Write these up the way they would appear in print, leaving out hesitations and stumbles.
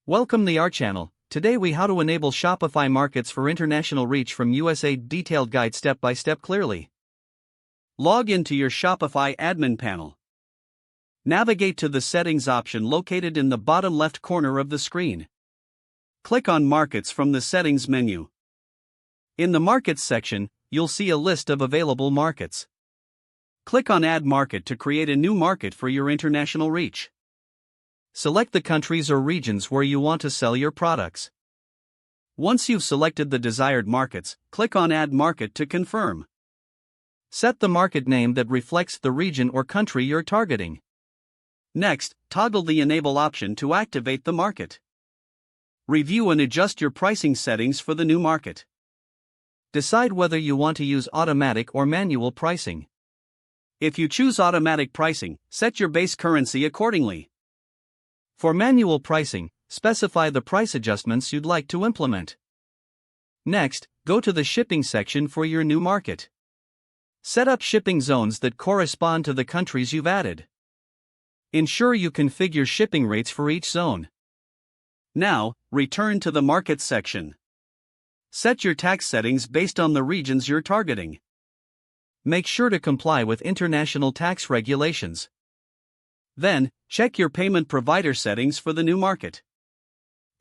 Welcome to our channel. Today we how to enable Shopify Markets for international reach from USA. Detailed guide step by step clearly. Log into your Shopify admin panel. Navigate to the settings option located in the bottom left corner of the screen. Click on Markets from the settings menu. In the Markets section, you'll see a list of available markets. Click on Add Market to create a new market for your international reach. Select the countries or regions where you want to sell your products. Once you've selected the desired markets, click on Add Market to confirm. Set the market name that reflects the region or country you're targeting. Next, toggle the Enable option to activate the market. Review and adjust your pricing settings for the new market. Decide whether you want to use automatic or manual pricing. If you choose automatic pricing, set your base currency accordingly. For manual pricing, specify the price adjustments you'd like to implement. Next, go to the shipping section for your new market. Set up shipping zones that correspond to the countries you've added. Ensure you configure shipping rates for each zone. Now, return to the Markets section. Set your tax settings based on the regions you're targeting. Make sure to comply with international tax regulations. Then, check your payment provider settings for the new market.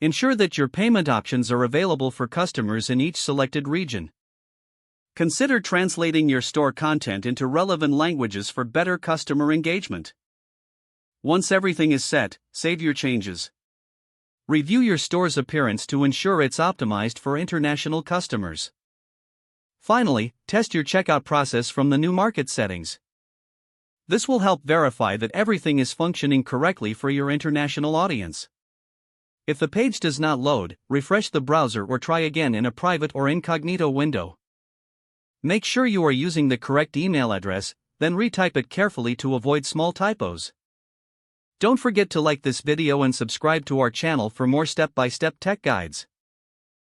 Ensure that your payment options are available for customers in each selected region. Consider translating your store content into relevant languages for better customer engagement. Once everything is set, save your changes. Review your store's appearance to ensure it's optimized for international customers. Finally, test your checkout process from the new market settings. This will help verify that everything is functioning correctly for your international audience. If the page does not load, refresh the browser or try again in a private or incognito window. Make sure you are using the correct email address, then retype it carefully to avoid small typos. Don't forget to like this video and subscribe to our channel for more step-by-step tech guides.